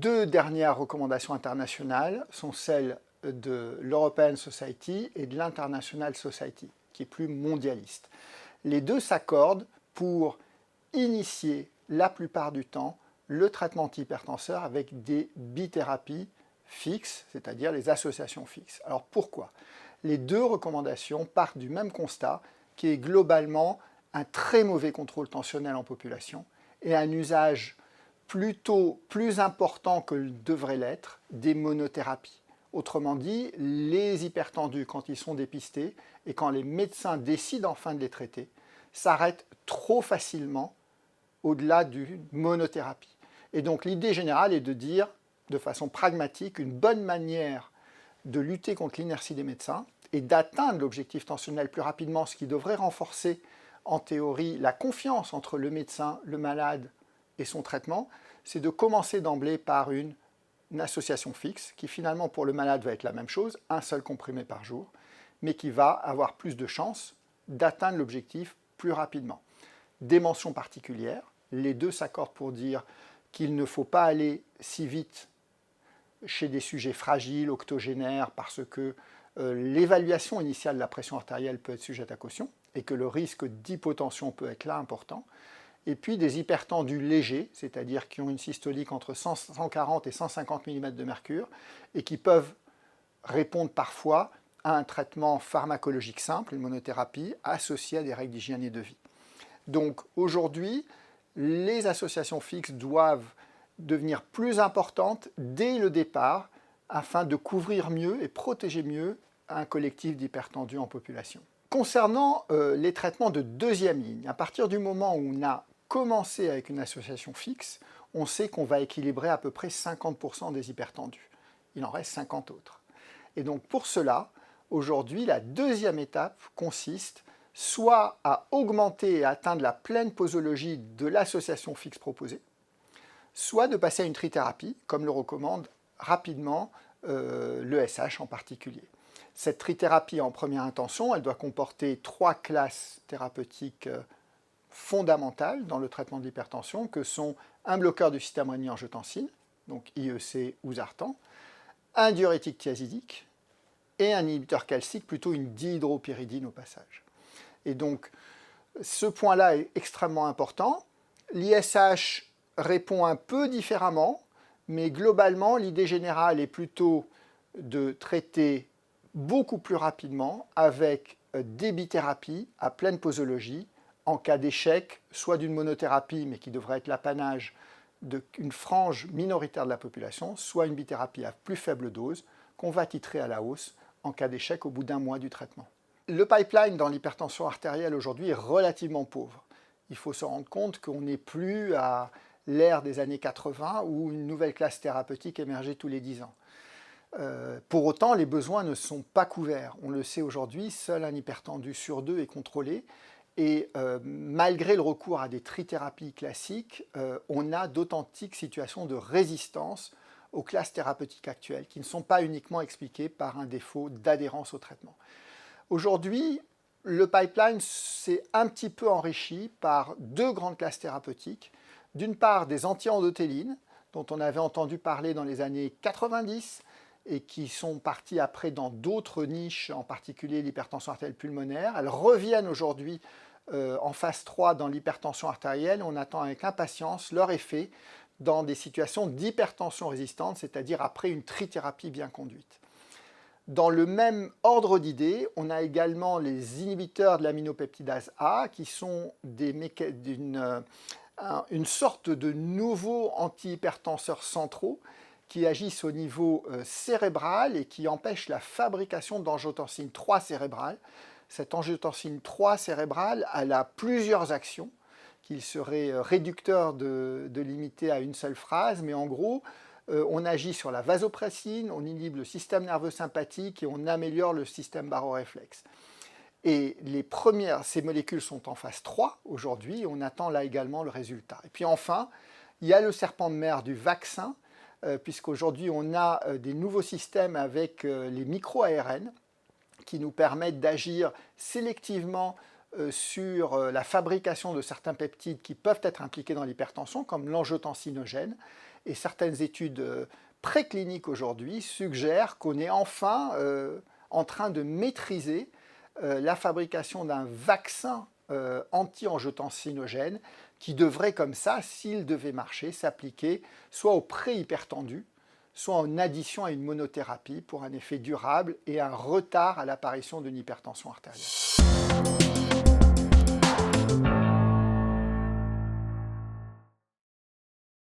deux dernières recommandations internationales sont celles de l'European Society et de l'International Society, qui est plus mondialiste. Les deux s'accordent pour initier la plupart du temps le traitement antihypertenseur avec des bithérapies fixes, c'est-à-dire les associations fixes. Alors pourquoi? Les deux recommandations partent du même constat, qui est globalement un très mauvais contrôle tensionnel en population et un usage plutôt plus important que devrait l'être des monothérapies. Autrement dit, les hypertendus, quand ils sont dépistés et quand les médecins décident enfin de les traiter, s'arrêtent trop facilement au-delà d'une monothérapie. Et donc l'idée générale est de dire, de façon pragmatique, une bonne manière de lutter contre l'inertie des médecins et d'atteindre l'objectif tensionnel plus rapidement, ce qui devrait renforcer en théorie la confiance entre le médecin, le malade et son traitement, c'est de commencer d'emblée par une association fixe qui finalement pour le malade va être la même chose, un seul comprimé par jour, mais qui va avoir plus de chances d'atteindre l'objectif plus rapidement. Des mentions particulières, les deux s'accordent pour dire qu'il ne faut pas aller si vite chez des sujets fragiles, octogénaires, parce que l'évaluation initiale de la pression artérielle peut être sujette à caution et que le risque d'hypotension peut être là important. Et puis des hypertendus légers, c'est-à-dire qui ont une systolique entre 140 et 150 mm de mercure et qui peuvent répondre parfois à un traitement pharmacologique simple, une monothérapie, associée à des règles d'hygiène et de vie. Donc aujourd'hui, les associations fixes doivent devenir plus importantes dès le départ afin de couvrir mieux et protéger mieux un collectif d'hypertendus en population. Concernant les traitements de deuxième ligne, à partir du moment où on a commencé avec une association fixe, on sait qu'on va équilibrer à peu près 50% des hypertendus. Il en reste 50 autres. Et donc pour cela, aujourd'hui, la deuxième étape consiste soit à augmenter et atteindre la pleine posologie de l'association fixe proposée, soit de passer à une trithérapie, comme le recommande rapidement l'ESH en particulier. Cette trithérapie en première intention, elle doit comporter 3 classes thérapeutiques fondamentales dans le traitement de l'hypertension, que sont un bloqueur du système rénine-angiotensine, donc IEC ou Zartan, un diurétique thiazidique et un inhibiteur calcique, plutôt une dihydropyridine au passage. Et donc, ce point-là est extrêmement important. L'ISH répond un peu différemment, mais globalement, l'idée générale est plutôt de traiter beaucoup plus rapidement avec des bithérapies à pleine posologie en cas d'échec, soit d'une monothérapie, mais qui devrait être l'apanage d'une frange minoritaire de la population, soit une bithérapie à plus faible dose qu'on va titrer à la hausse en cas d'échec au bout d'un mois du traitement. Le pipeline dans l'hypertension artérielle aujourd'hui est relativement pauvre. Il faut se rendre compte qu'on n'est plus à l'ère des années 80 où une nouvelle classe thérapeutique émergeait tous les 10 ans. Pour autant, les besoins ne sont pas couverts. On le sait aujourd'hui, seul un hypertendu sur 2 est contrôlé. Et malgré le recours à des trithérapies classiques, on a d'authentiques situations de résistance aux classes thérapeutiques actuelles, qui ne sont pas uniquement expliquées par un défaut d'adhérence au traitement. Aujourd'hui, le pipeline s'est un petit peu enrichi par 2 grandes classes thérapeutiques. D'une part, des anti-endothéline, dont on avait entendu parler dans les années 90 et qui sont partis après dans d'autres niches, en particulier l'hypertension artérielle pulmonaire. Elles reviennent aujourd'hui en phase 3 dans l'hypertension artérielle. On attend avec impatience leur effet dans des situations d'hypertension résistante, c'est-à-dire après une trithérapie bien conduite. Dans le même ordre d'idées, on a également les inhibiteurs de l'aminopeptidase A, qui sont une sorte de nouveaux antihypertenseurs centraux qui agissent au niveau cérébral et qui empêchent la fabrication d'angiotensine 3 cérébrale. Cette angiotensine 3 cérébrale, elle a plusieurs actions qu'il serait réducteur de limiter à une seule phrase, mais en gros, on agit sur la vasopressine, on inhibe le système nerveux sympathique et on améliore le système baroréflexe. Et ces molécules sont en phase 3 aujourd'hui, on attend là également le résultat. Et puis enfin, il y a le serpent de mer du vaccin, puisqu'aujourd'hui on a des nouveaux systèmes avec les micro-ARN qui nous permettent d'agir sélectivement sur la fabrication de certains peptides qui peuvent être impliqués dans l'hypertension, comme l'angiotensinogène. Et certaines études précliniques aujourd'hui suggèrent qu'on est enfin en train de maîtriser la fabrication d'un vaccin anti-angiotensinogène qui devrait comme ça, s'il devait marcher, s'appliquer soit aux préhypertendus, soit en addition à une monothérapie pour un effet durable et un retard à l'apparition d'une hypertension artérielle.